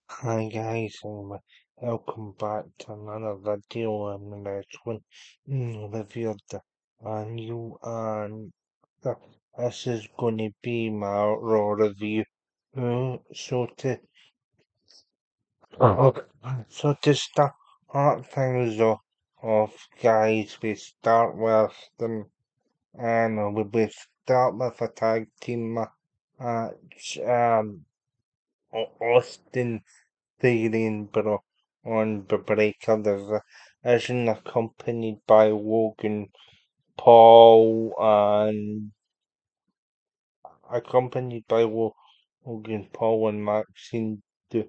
Hi guys, welcome back to another video. And the next one reviewed new and this is going to be my raw review. So uh, to start things off, guys, we start with them and we start with a tag team match. Austin feeling but on the break of the division accompanied by Logan Paul and Logan Paul and Maxine the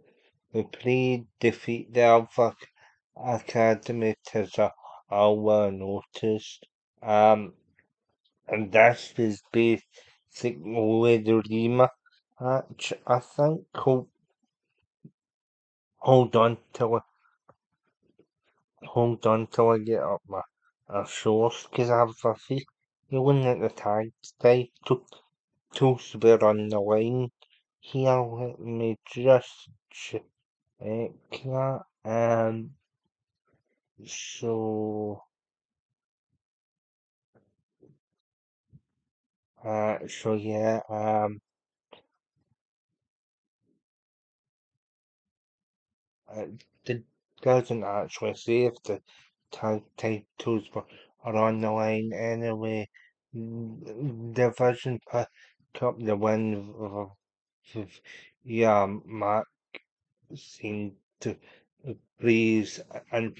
defeat the Alpha Academy to our notice. And this was basically the Rima match. I think hold on till Hold on till I get up my source, because I have a feeling that the tag titles were on the line here. Let me just check that. So, so yeah, it doesn't actually say if the tag titles are on the line anyway. Division pick up the win yeah, Matt seemed to please and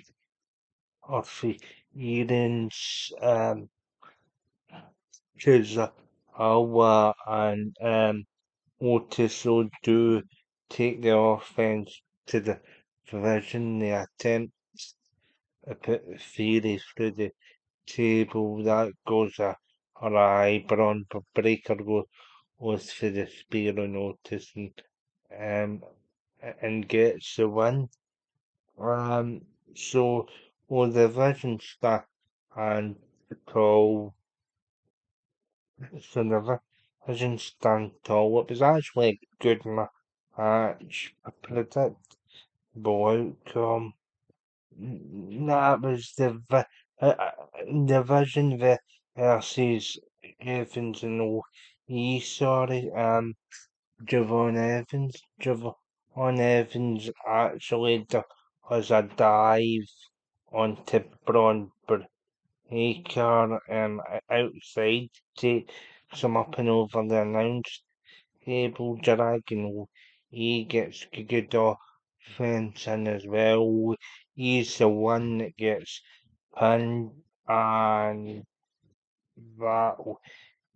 Orphy Eden's choose Awa and Otis will do take the offense to the division. They attempt to put Theory through the table. That goes awry. Braun Breaker goes for the spear on Otis um, and gets the win. So all the vision stuff and tall, so the vision stand tall. It was actually a good match. A predictable outcome. That was the vision versus Evans and OE. Sorry, Javon Evans. Javon Evans actually does a dive onto Braun Breaker outside, takes him up and over the announce table. Dragon he gets good offense in as well. He's the one that gets pinned and that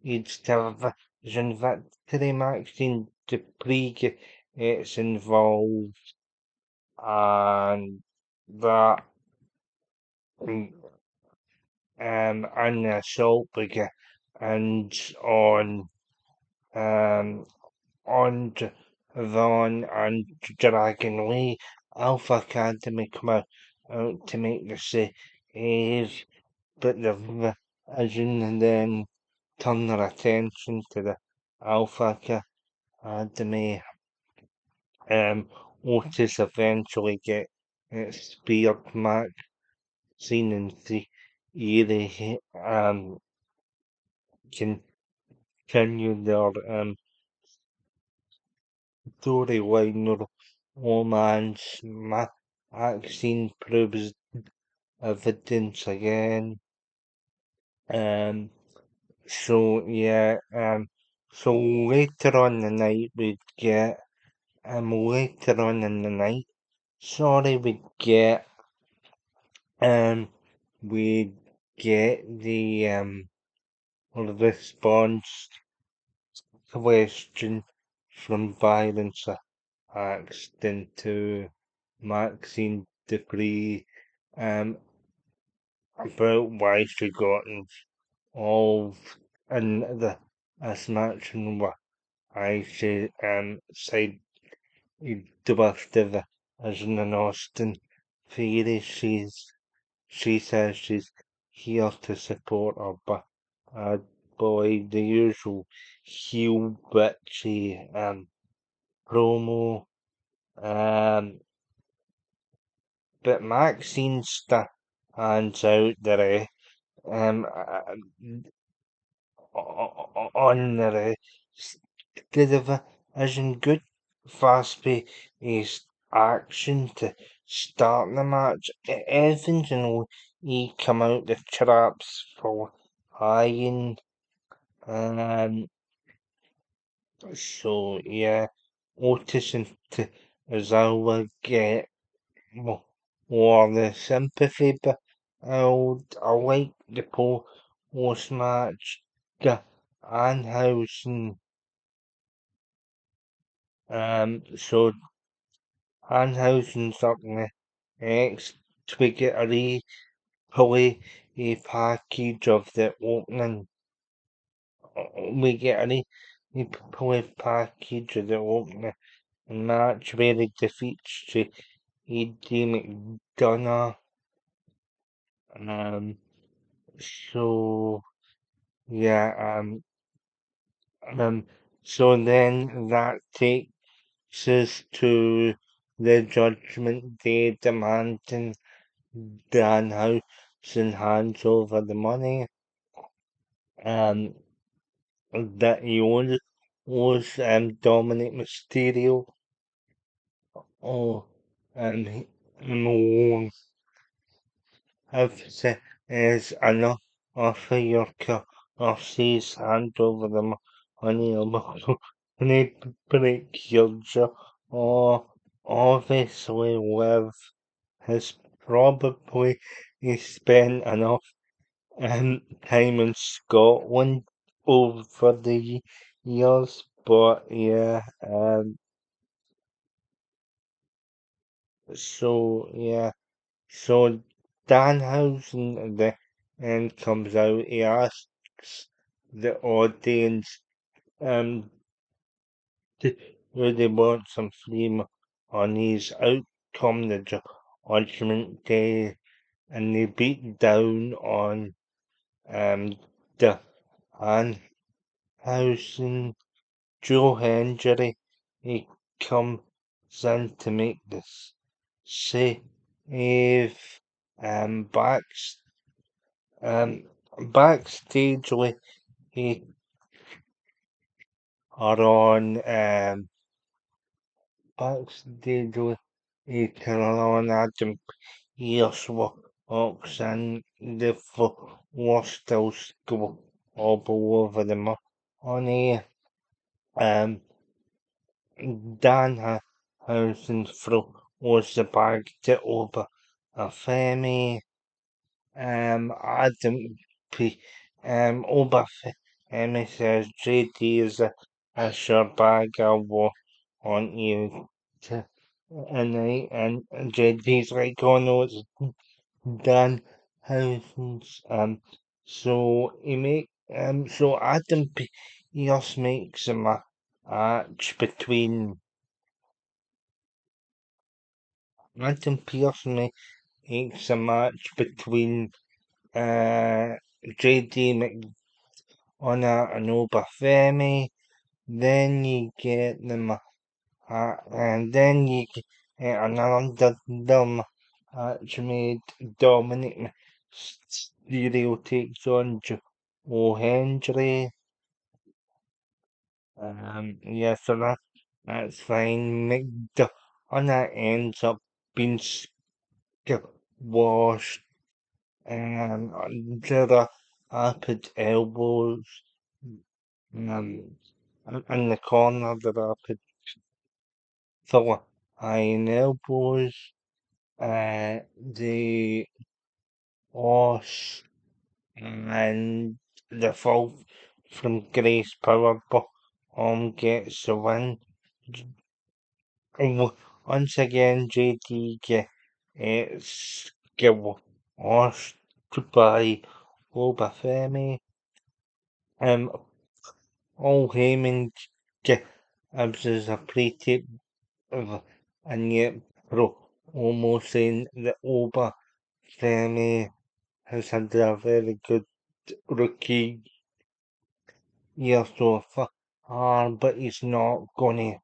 leads to a vision victory. Maxine Dupree gets involved and that and the assault begins um on Vaughn and Dragon Lee. Alpha Academy come out to make the save, but the Vision then turn their attention to the Alpha Academy. Otis eventually get speared. Maxine and Theory continue their storyline romance. Maxine proves evidence again. Um, so yeah, so later on the night later on in the night, sorry, um, we get the response question from Violence Accident to Maxine Dupree, about why she got involved in this match and why she said the as an Austin Theory. She says she's here to support her bad boy, the usual heel bitchy promo. but Maxine stands out there on the television. Good, fast-paced action to start the match. Evans and he come out the traps for iron. Um, so yeah, Otis and Tozawa get more the sympathy, but I like the post match. The Danhousen, so Danhousen's up next. We get a replay a package of the opening. We get a replay package of the opening match where he defeats J.D. McDonough. Um, so yeah, um, so then that takes us to the Judgment Day demanding Danhausen hands over the money um, that he owes Dominic Mysterio. Oh, and he have is enough offer your sees hand over the money and he break your jaw. Oh, obviously with has probably he spent enough time in Scotland over the years, but yeah, yeah, so Danhausen then comes out. He asks the audience, um, do they want some free on his outcome, the Judgment Day, and they beat down on the Danhausen. Joe Hendry, he comes in to make this save. Um, backs, um, backstage, we are on backstage, we are on Adam Pierce walks in the floor still go all over the money. Um, Danhausen throws the bag to over a Femi. Adam P. Femi says JD is a sure bag I want you to. And JD's like, oh no, it's Danhausen's. So Adam Pierce makes a match between Adam Pierce makes a match between JD McDonough and Obafemi. Then you get and then you get another match made. Dominic Mysterio takes on Joe Hendry. Yeah, so that's fine. McDonough ends up being washed under the rapid elbows um, in the corner, the rapid filler iron elbows, the horse, and the fall from Grace Powerbomb gets the win. Once again, JT gets washed by Obafemi. All Heyman gives a pre-tape of and yet almost saying that Obafemi has had a very good rookie year so far, but he's not gonna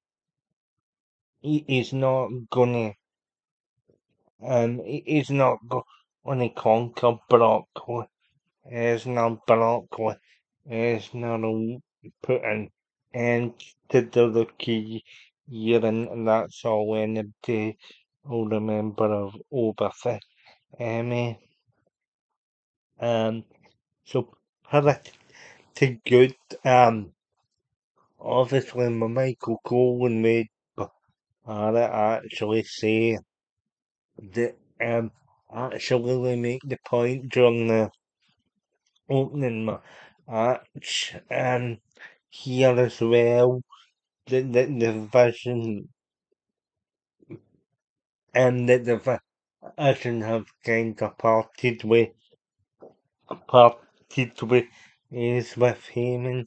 he's not gonna he's not gonna conquer broccoli. He's not broccoli. He's not put an end to the rookie year, and that's all anybody will remember of Oberth. Um, um, so pretty good. Obviously, my Michael Cohen made, but I actually say that actually they make the point during the opening match here as well the vision and that the vision have kind of parted with is with Heyman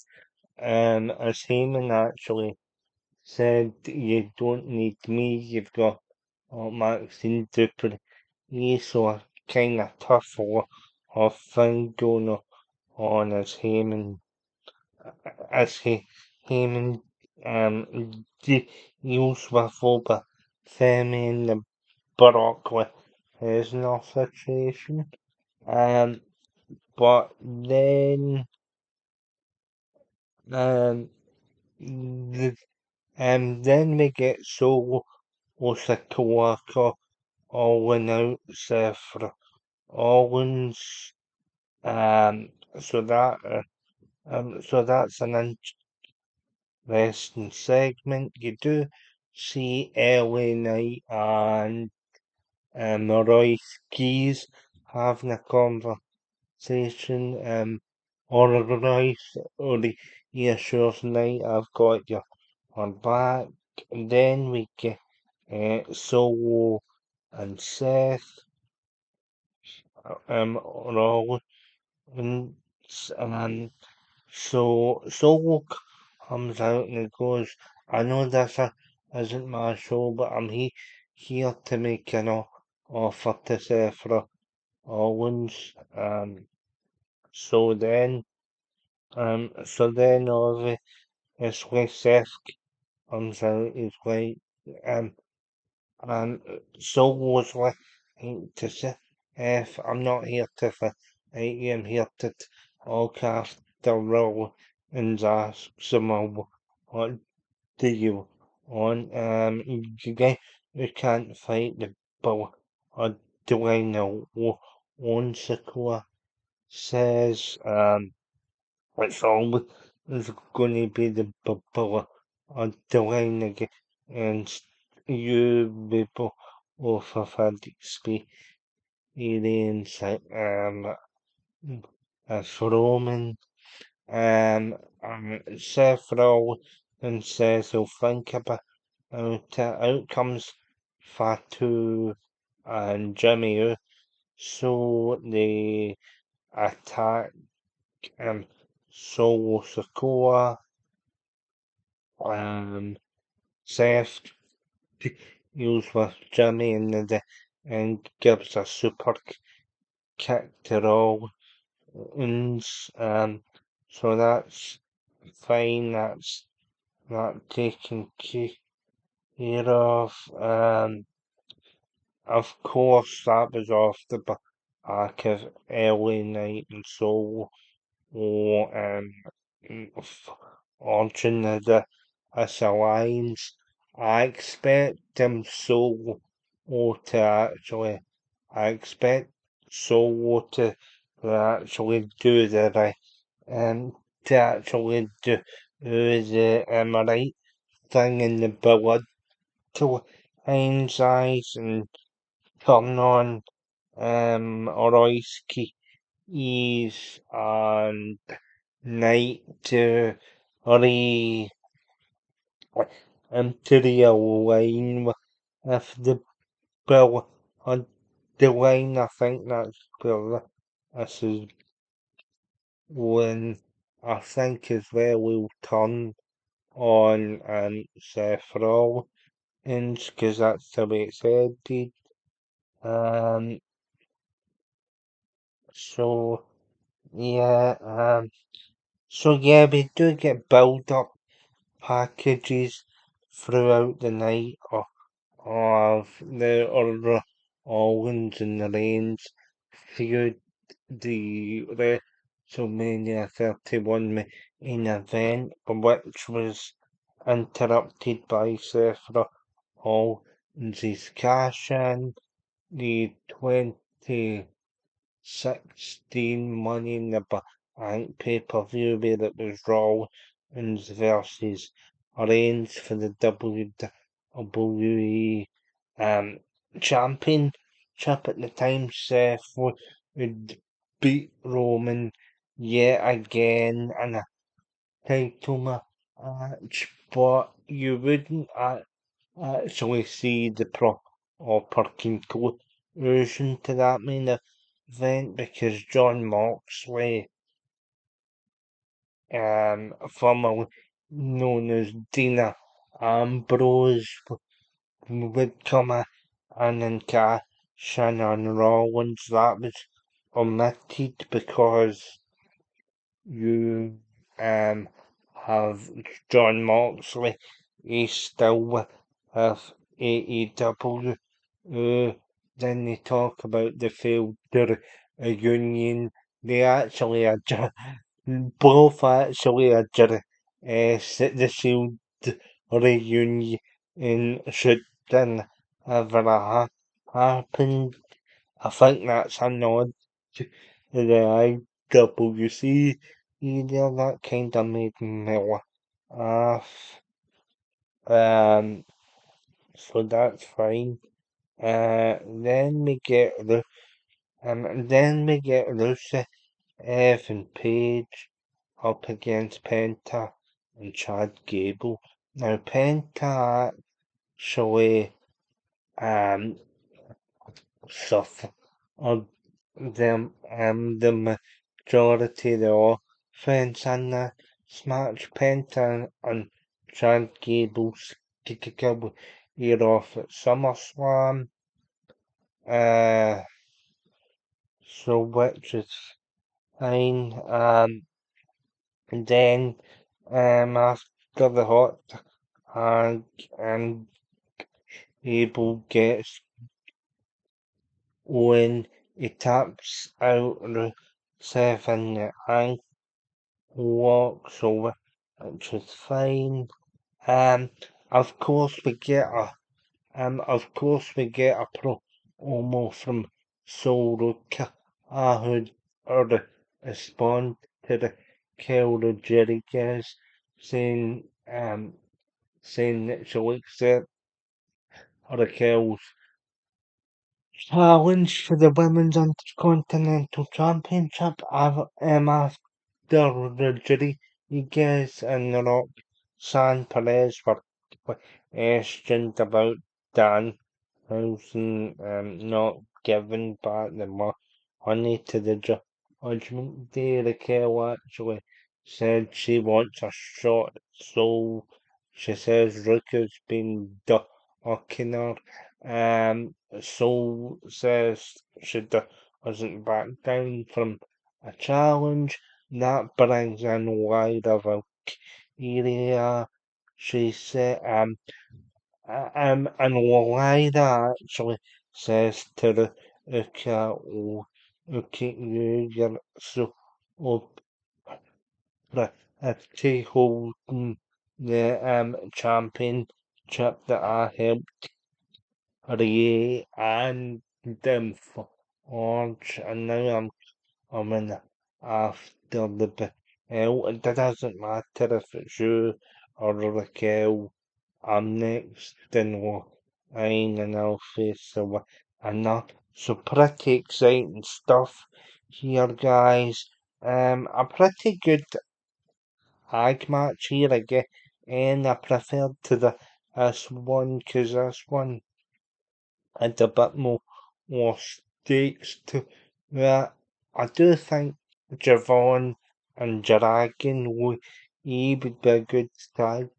as Heyman actually said you don't need me, you've got Maxine Dupree. So a kind of tough or thing going on as Heyman deals with over Femi and the broccoli is no situation. Um, but um, the, then we get Solo Osakawa Owen out for Owens. Um, so that so that's an interesting segment. You do see LA Knight and Royce Keys having a conversation. Or Royce or the reassures Knight, I've got you on back. And then we get Solo and Seth. Rollins and so comes out and he goes, I know this isn't my show, but I'm here to make an offer to Seth Owens. So then, obviously Seth comes out, he's like, um, and so was like to say, if I'm not here to fight you, I'm here to look after role and ask someone what do you want? You guys you can't fight the bull or do I know one Sakura says it's always gonna be the bull or do I know and you people both have had experience as Roman Seth Rollins says he'll think about outcomes Fatu and Jimmy so they attack Solo Sokoa Seth deals with Jimmy and gives a super kick to Rollins so that's fine, that's not taken care of. Of course, that was off the back of LA Knight and Soul, or launching as alliance. I expect them Soul to actually, I expect Soul to actually do the right, to actually do the right thing in the blood to Heinz eyes and turn on Royce Keys and Knight to re to realign with the bill on the line. I think that's where this is when I think as well we'll turn on Seth Rollins because that's the way it's headed. Um, so yeah, so yeah, we do get build up packages throughout the night of the other Owens and Reigns feud, the WrestleMania 31 main event, which was interrupted by Seth Rollins' cash in, the 2016 Money in the Bank pay-per-view where it was Rollins versus Reigns for the WWE Championship at the time. Seth would beat Roman yet again in a title match, but you wouldn't actually see the proper conclusion to that main event because John Moxley, formerly known as Dina Ambrose, would come in and cash in on Rollins. That was omitted because you have John Moxley. He's still with AEW. Then they talk about the failed reunion. They actually both actually the Shield reunion shouldn't ever happened. I think that's a nod to the IWC either. That kind of made me laugh. So that's fine. Then we get Rusev and Page up against Penta and Chad Gable. Now Penta actually um suffered the majority of the offense in the match. Penta and Chad Gable here off at SummerSlam. Uh, so which is fine. And then after the hot tag and Gable gets when he taps out Rusev in the ankle walks over, which is fine. Um, of course we get a promo from Soroka, who or respond to the Kel Rodriguez saying that she'll accept Raquel's challenge for the Women's Intercontinental Championship after Rodriguez and The Rock San Perez were questioned about Danhousen not giving back the money to the Judgment Day. Raquel actually said she wants a shot at Soul. She says Ruka's been ducking her. Soul says she doesn't back down from a challenge. That brings in Lyra Valkyria. She said, and Lyra actually says to the Uka, you're so pretty holding the championship that I helped create and them forge, and now I'm in after the belt. It doesn't matter if it's you or Raquel. I'm next in line and I'll face the winner. So pretty exciting stuff here, guys. A pretty good tag match here again, and I preferred to this one because this one had a bit more stakes to that. I do think Javon and Dragon would be a good tag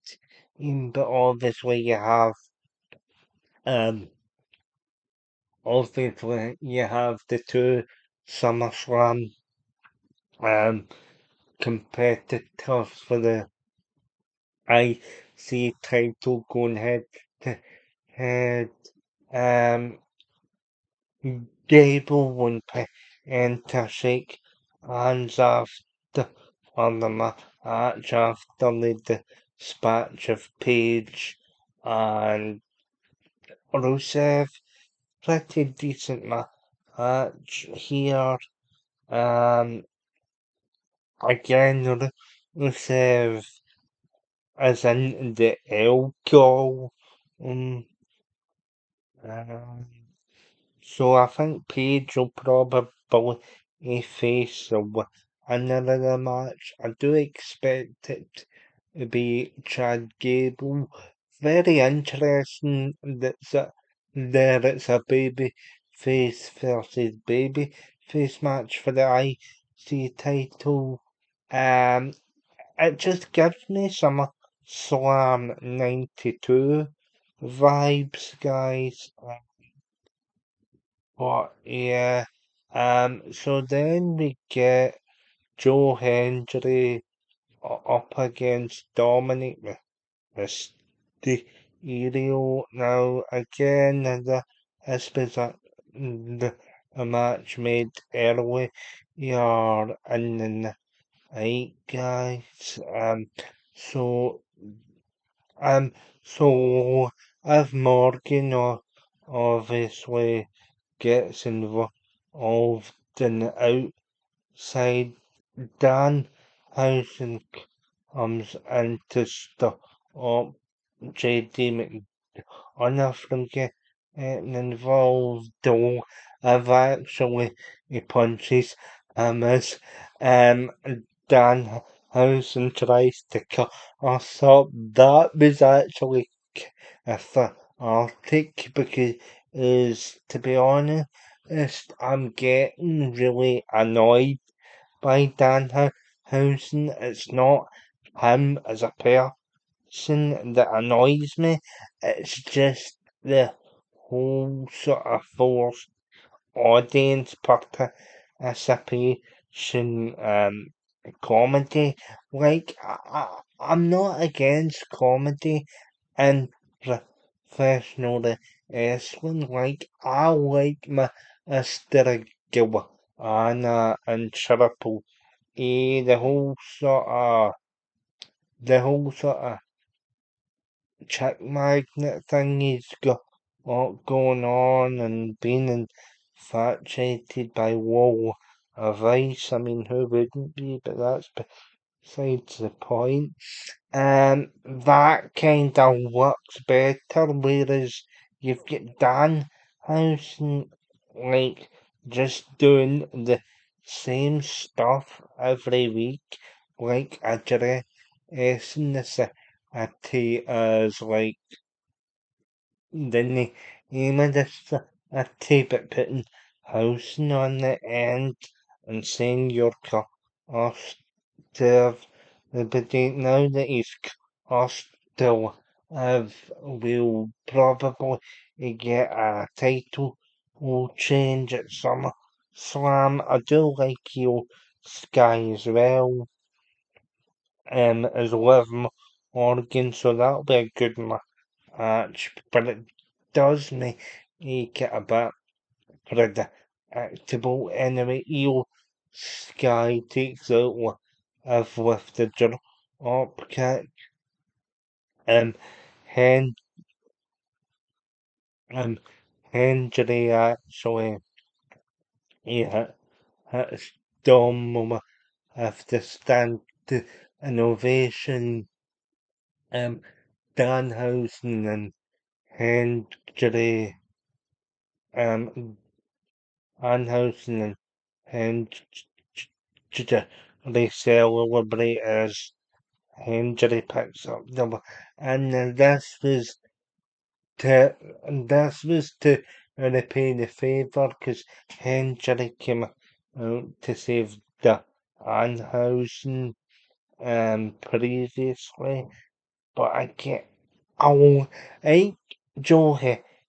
team, but um obviously you have the two SummerSlam um competitors for the IC title going head to head. Um, Gable won enter shake hands after on the match after the dispatch of Page and Rusev. Pretty decent match here. Um, again, Rusev is in the alcohol. Um, um, so I think Paige will probably face another match. I do expect it to be Chad Gable. Very interesting that it's a baby face versus baby face match for the IC title. Um, it just gives me some Slam 92 vibes, guys. But yeah, so then we get Joe Hendry up against Dominic Mysterio. Now again, this was a match made early here in the night, guys. So um, so if Morgan obviously gets involved in the outside, Danhousen comes in to stop JD McDonough from getting involved, though eventually he punches him as Danhausen tries to cut us up. That was actually cathartic because, to be honest, I'm getting really annoyed by Danhausen. It's not him as a person that annoys me. It's just the whole sort of forced audience participation comedy. Like I'm not against comedy in professional wrestling. Like I like my Mr. Anna and Triple E, the whole sort of chick magnet thing he's got going on and being infatuated by Wall of Ice. I mean, who wouldn't be? But that's besides the point. That kind of works better, whereas you've got Danhausen, like, just doing the same stuff every week, like addressing a T as, like, the name of this a T, but putting Hausen on the end and saying you're off to but now that he's still will probably get a title change at SummerSlam. I do like your Sky as well, as Liv Morgan, so that'll be a good match. But it does make it a bit predictable anyway. Io Sky takes out with the drop kick. Um, Hen, um, Hendry actually he hit Dom with the stand innovation. Danhausen and Hendry, um, Danhausen and Hendry celebrate as Hendry picks up the and to this was to repay the favour because Hendry came out to save the Anhausen previously, but I get oh I Joe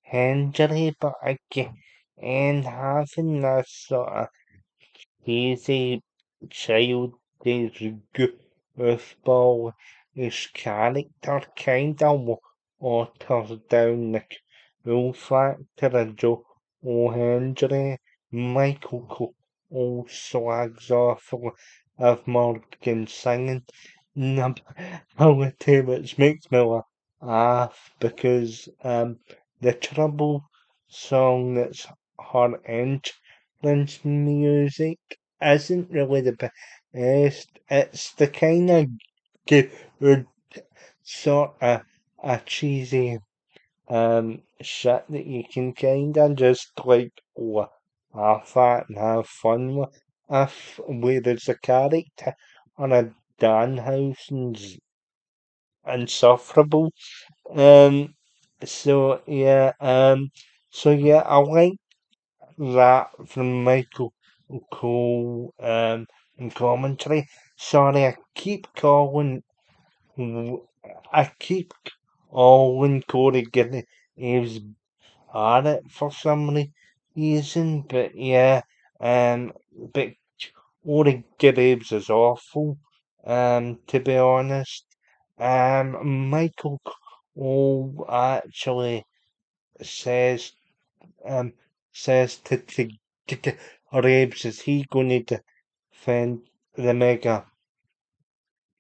Hendry, but I get and having that sort of easy childish goofball his character kinda waters down the cool factor of Joe O'Hendry. Michael Cole slags off of Morgan singing ability, which makes me laugh because the Trouble song that's her entrance music isn't really the best. It's the kind of good sort of a cheesy shit that you can kind of just like laugh at and have fun with. If where there's a character on a Danhousen's insufferable. Um, so yeah, I like that from Michael Cole in commentary. Sorry, I keep calling Corey Graves at it for some reason, but yeah, but Corey Graves is awful, to be honest. Michael Cole actually says um, says to Rebs, is he going to defend the Mega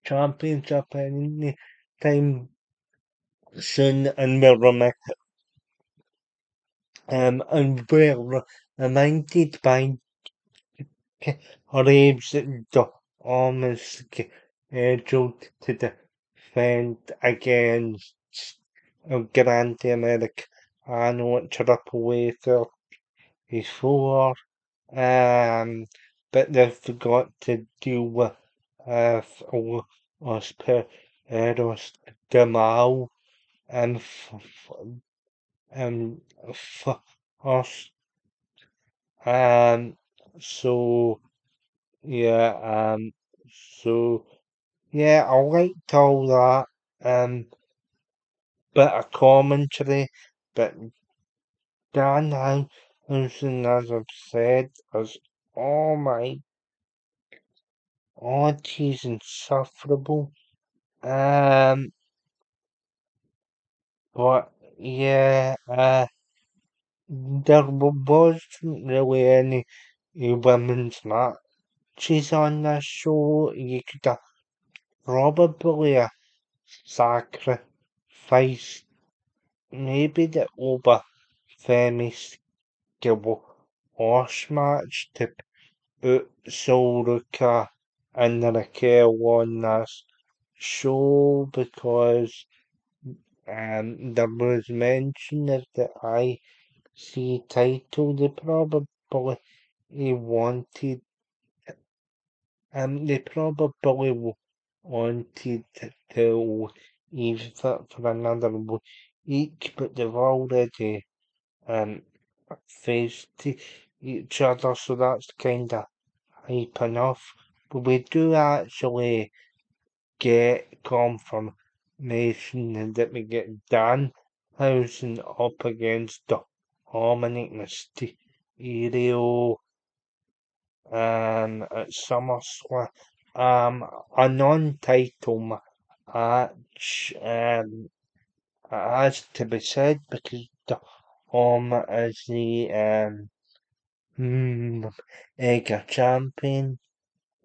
Championship any time soon? And we're reminded by Rebs that Dom is scheduled to defend against Grand America. I know it's Triple A 34. Um, but they forgot to deal with us per Eros Gamal and um, f- us. Um, so yeah, so yeah, I liked all that. Bit of commentary, but Danhausen, as I've said, is oh my God, he's insufferable. Um, but yeah, there wasn't really any women's matches on this show. You could have probably sacrificed maybe the Oba Femi Wash match to put Soruka and Raquel on this show because there was mention of the IC title. Wanted, they probably wanted to leave it for another week, but they've already um faced each other, so that's kind of hype enough. But we do actually get confirmation that we get Danhausen up against Dominic Mysterio at SummerSlam. A non-title match has to be said because Dom is the Mega Champion.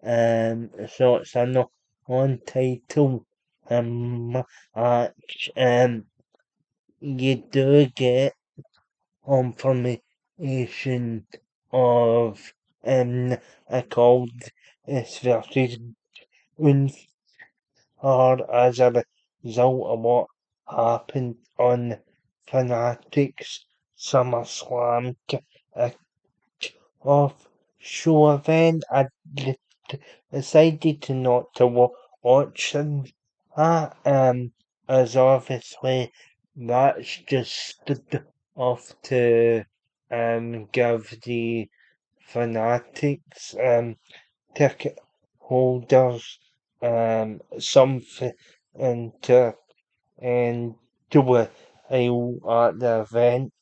So it's a non-title match. You do get confirmation of a called this versus or as a result of what happened on Fanatics SummerSlam off show event. I decided to not to watch them. As obviously that's just off to give the Fanatics ticket holders something to and do a at the event.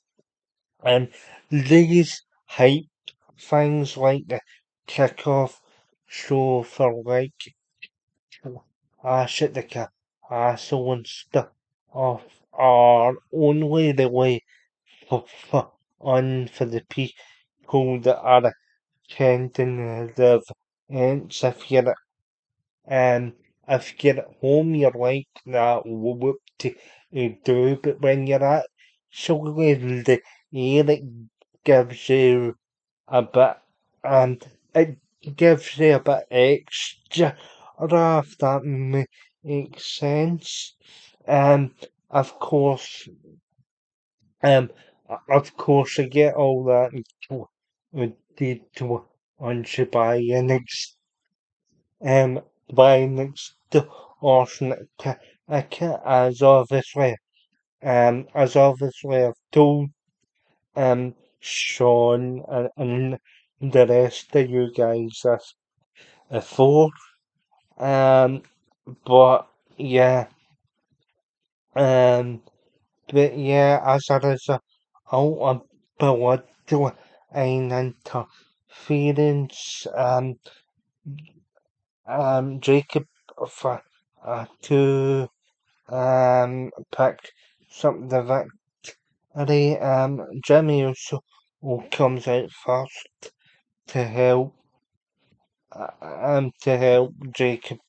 And these hype things like the kickoff show for like Ash at the hassle and stuff are only really for fun for the people that are attending the events. Um, if you're at home, you're like that whoop to do, but when you're actually in the air, it gives you a bit, um, it gives you a bit extra, if that makes sense. Um, of course, of course, I get all that with the on buying um, buying extortionate ticket as obviously I've told Sean and the rest of you guys this before. Um, but yeah, um, but yeah, as a result of political interference, Jacob for to pick some the victory. Jimmy also comes out first to help Jacob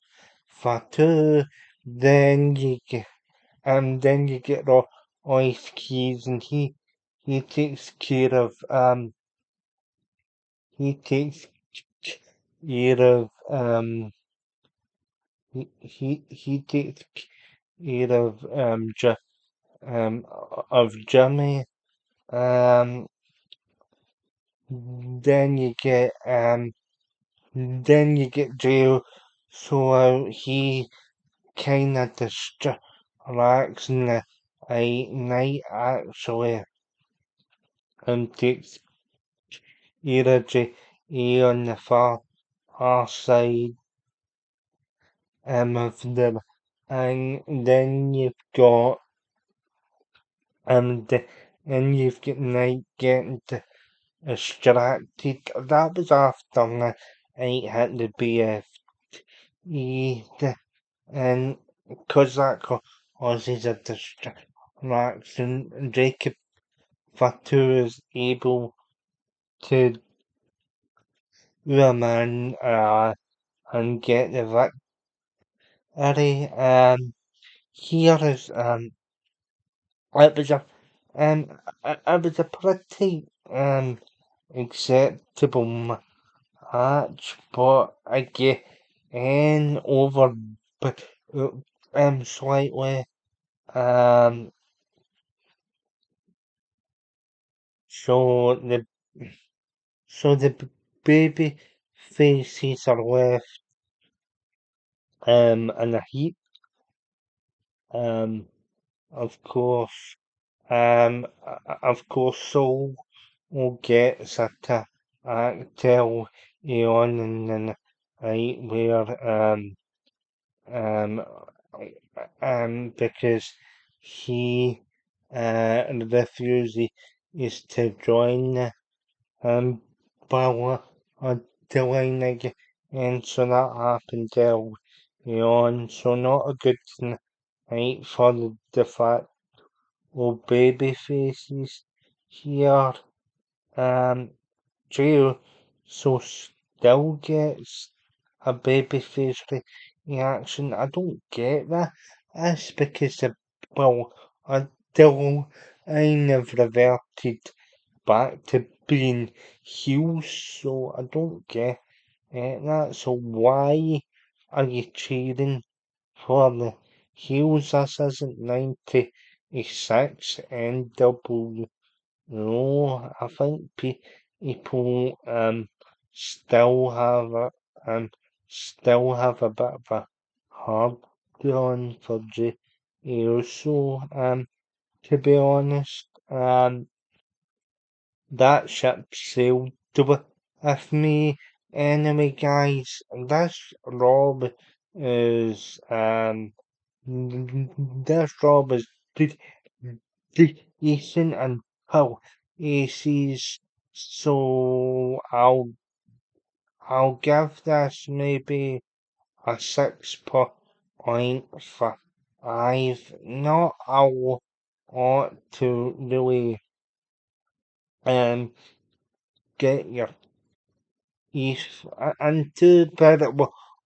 Fatu. Then you get Royce Keys, and he takes care of he takes care of he takes care of Jimmy. Um, then you get Joe, so he kind of distracts in the night actually, and takes J on the far side of the, and then you've got and you've got Night getting distracted. That was after the I had the BFE, and because that causes a distraction, Jacob Fatu is able to remain and get the victory. Here is it was a it was a pretty acceptable match, but again over but slightly. Um, so the baby faces are left in a heap. Um, of course. Of course, Saul will get Sata tell Eon and then right where um because he refuses is to join Bella Dylan again, and so that happened early on. So not a good night for the fat old baby faces here. Um, Gio so still gets a babyface reaction. I don't get that. That's because well, until I never reverted back to being heels, so I don't get that. So why are you cheering for the heels? This isn't 96 NW. No, I think people still have a bit of a hard on for so to be honest, that ship sailed with me anyway, guys. This Rob is Rob is decent and how aces, so I'll give this maybe a 6.5. I've not a lot to really um get your teeth into, but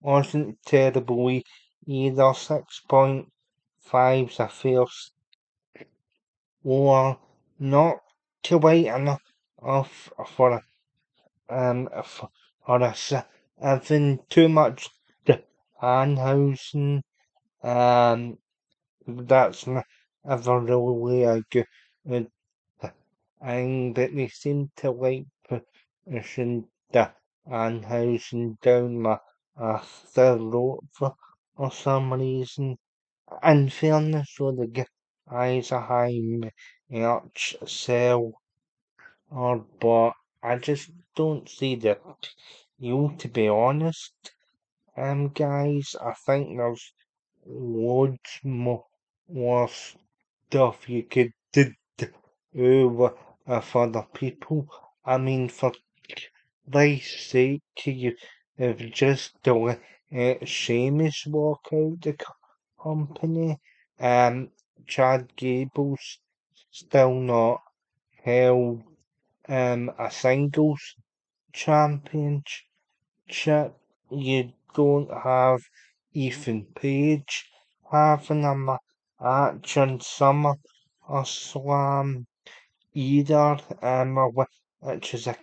wasn't terribly either. 6.5's a fair score, not quite enough for for us. Having too much the Danhousen, um, that's never really a good thing, but they seem to like pushing the Danhausen down my throat for some reason. In fairness, though, the guys a high merch sell, but I just don't see the appeal, to be honest. Guys, I think there's loads more stuff you could do with other people. I mean, for Christ's sake, you have just let Seamus walk out the company. Chad Gable's still not held a singles championship. You don't have Ethan Page having a match on Summer or Slam either, which is a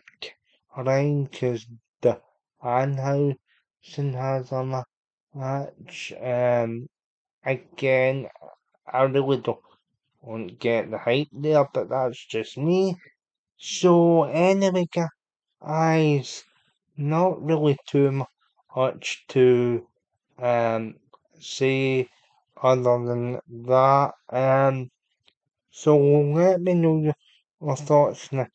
crime because the Anhausen has a match. Again, I really don't get the hype there, but that's just me. So anyway, guys, not really too much to um say other than that. So let me know your thoughts in the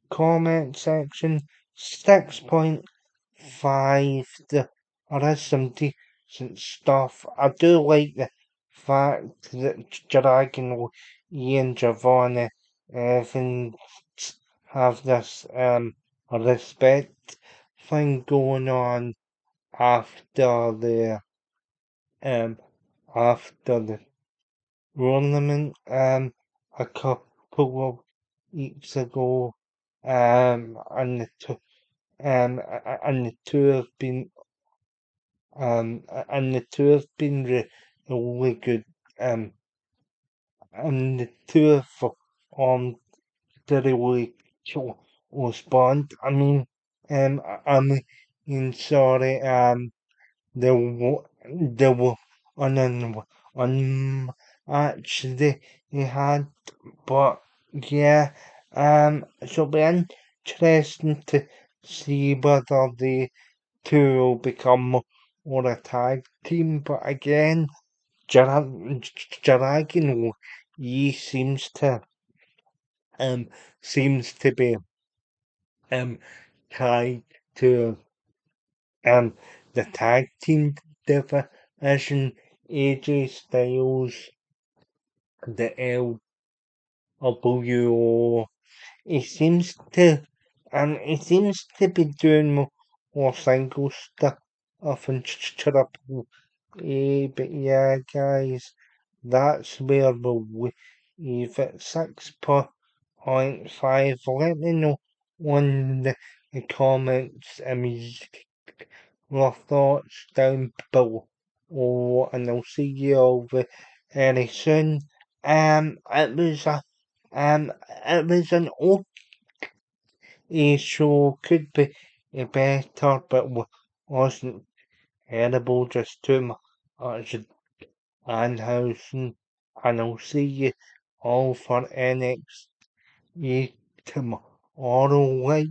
comment section. 6.5. There is some decent stuff. I do like the fact that Dragon Ian Giovanni Evans have this respect thing going on after the um after the tournament a couple of weeks ago and the two have been and the two have been really good um and the two have performed really respond. I mean sorry there were on match they had, but yeah, it'll be interesting to see whether the two will become more a tag team. But again, Dragon Lee um seems to be um tied to the tag team division. AJ Styles, the LWO. He seems to be doing more single stuff and triple A. But yeah, guys, that's where we'll leave it. 6.5. Let me know on the comments. Your thoughts down below, and I'll see you all very soon. It was it was an okay show, could be better, but wasn't terrible, just too much Danhausen, and I'll see you all for NXT tomorrow. Like,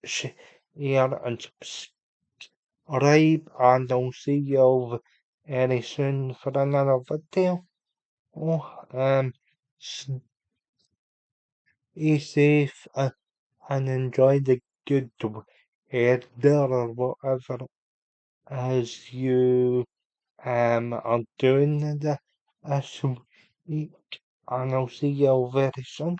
share, and subscribe, and I'll see you all very soon for another video. Stay safe and enjoy the good weather or whatever as you are doing this week, and I'll see you all very soon.